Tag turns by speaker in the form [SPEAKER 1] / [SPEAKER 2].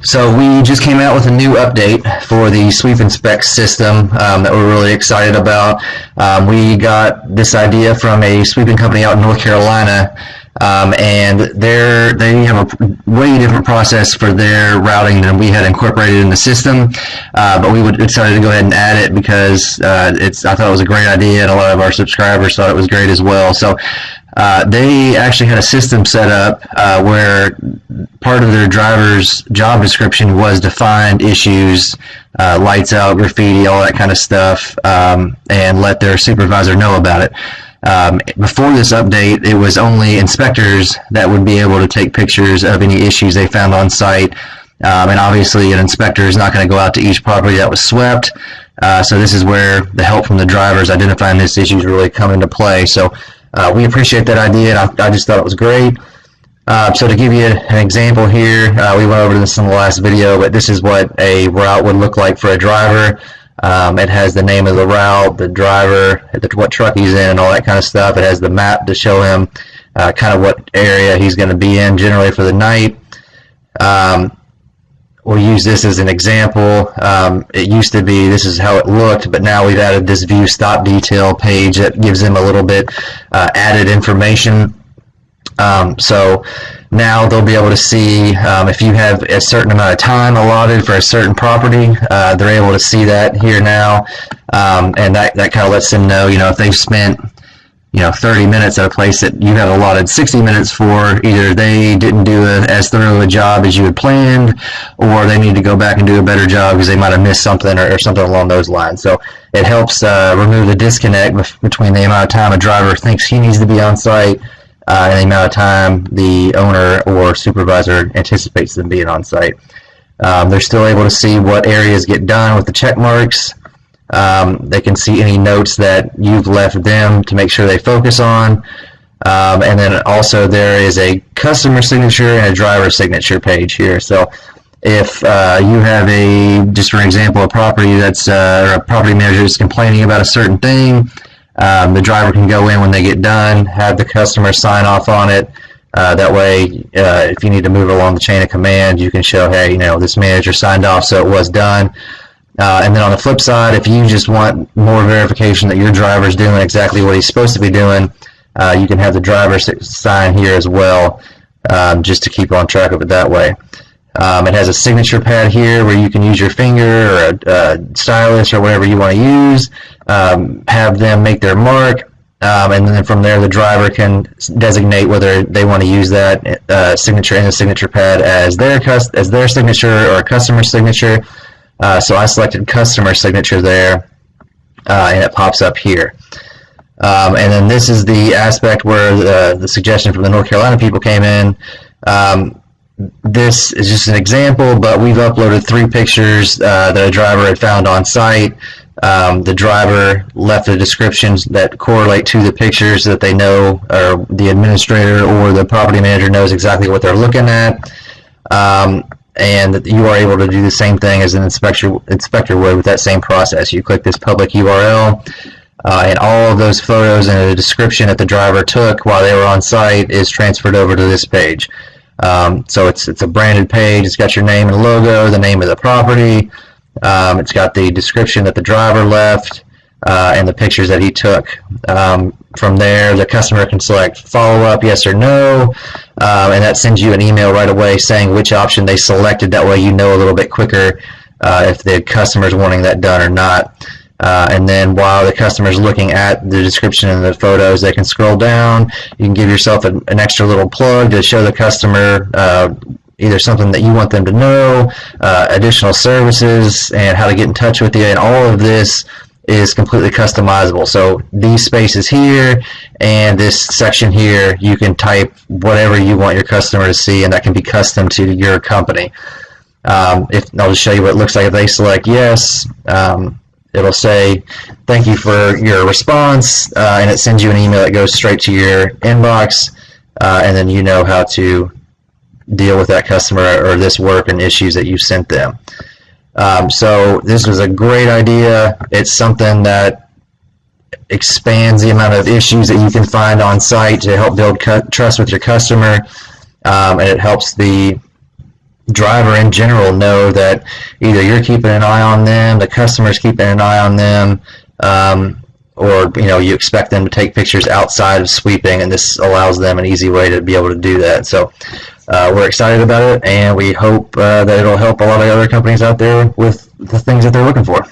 [SPEAKER 1] So we just came out with a new update for the Sweep Inspect system that we're really excited about. We got this idea from a sweeping company out in North Carolina, and they have a way different process for their routing than we had incorporated in the system. But we decided to go ahead and add it because I thought it was a great idea, and a lot of our subscribers thought it was great as well. So they actually had a system set up where part of their driver's job description was to find issues, lights out, graffiti, all that kind of stuff, and let their supervisor know about it. Before this update, it was only inspectors that would be able to take pictures of any issues they found on site. And obviously an inspector is not going to go out to each property that was swept. So this is where the help from the drivers identifying these issues really come into play. So we appreciate that idea, and I just thought it was great. So to give you an example here, we went over this in the last video, but this is what a route would look like for a driver. It has the name of the route, the driver, what truck he's in, and all that kind of stuff. It has the map to show him kind of what area he's going to be in generally for the night. We'll use this as an example. It used to be this is how it looked, but now we've added this view stop detail page that gives them a little bit added information. So now they'll be able to see if you have a certain amount of time allotted for a certain property, they're able to see that here now, and that kind of lets them know, if they've spent 30 minutes at a place that you had allotted 60 minutes for, either they didn't do as thorough a job as you had planned, or they need to go back and do a better job because they might have missed something or something along those lines. So it helps remove the disconnect between the amount of time a driver thinks he needs to be on site and the amount of time the owner or supervisor anticipates them being on site. They're still able to see what areas get done with the check marks. They can see any notes that you've left them to make sure they focus on. And then also there is a customer signature and a driver signature page here. So if you have just for example, a property that's or a property manager is complaining about a certain thing, the driver can go in when they get done, have the customer sign off on it. That way, if you need to move along the chain of command, you can show, hey, this manager signed off, so it was done. And then on the flip side, if you just want more verification that your driver's doing exactly what he's supposed to be doing, you can have the driver sign here as well, just to keep on track of it that way. It has a signature pad here where you can use your finger or a stylus or whatever you want to use, have them make their mark, and then from there the driver can designate whether they want to use that signature in the signature pad as their signature or a customer signature. So I selected customer signature there, and it pops up here. And then this is the aspect where the suggestion from the North Carolina people came in. This is just an example, but we've uploaded 3 pictures that a driver had found on site. The driver left the descriptions that correlate to the pictures so that they know, or the administrator or the property manager knows exactly what they're looking at. And you are able to do the same thing as an inspector would with that same process. You click this public URL, and all of those photos and the description that the driver took while they were on site is transferred over to this page. So it's a branded page. It's got your name and logo, the name of the property. It's got the description that the driver left, and the pictures that he took. From there, the customer can select follow-up, yes or no, and that sends you an email right away saying which option they selected. That way you know a little bit quicker if the customer's wanting that done or not. And then while the customer's looking at the description and the photos, they can scroll down. You can give yourself an extra little plug to show the customer either something that you want them to know, additional services, and how to get in touch with you, and all of this is completely customizable. So these spaces here and this section here, you can type whatever you want your customer to see, and that can be custom to your company. I'll just show you what it looks like if they select yes. It'll say thank you for your response, and it sends you an email that goes straight to your inbox, and then you know how to deal with that customer or this work and issues that you sent them. So this was a great idea. It's something that expands the amount of issues that you can find on site to help build trust with your customer, and it helps the driver in general know that either you're keeping an eye on them, the customer's keeping an eye on them, or you expect them to take pictures outside of sweeping, and this allows them an easy way to be able to do that. So we're excited about it, and we hope that it'll help a lot of other companies out there with the things that they're looking for.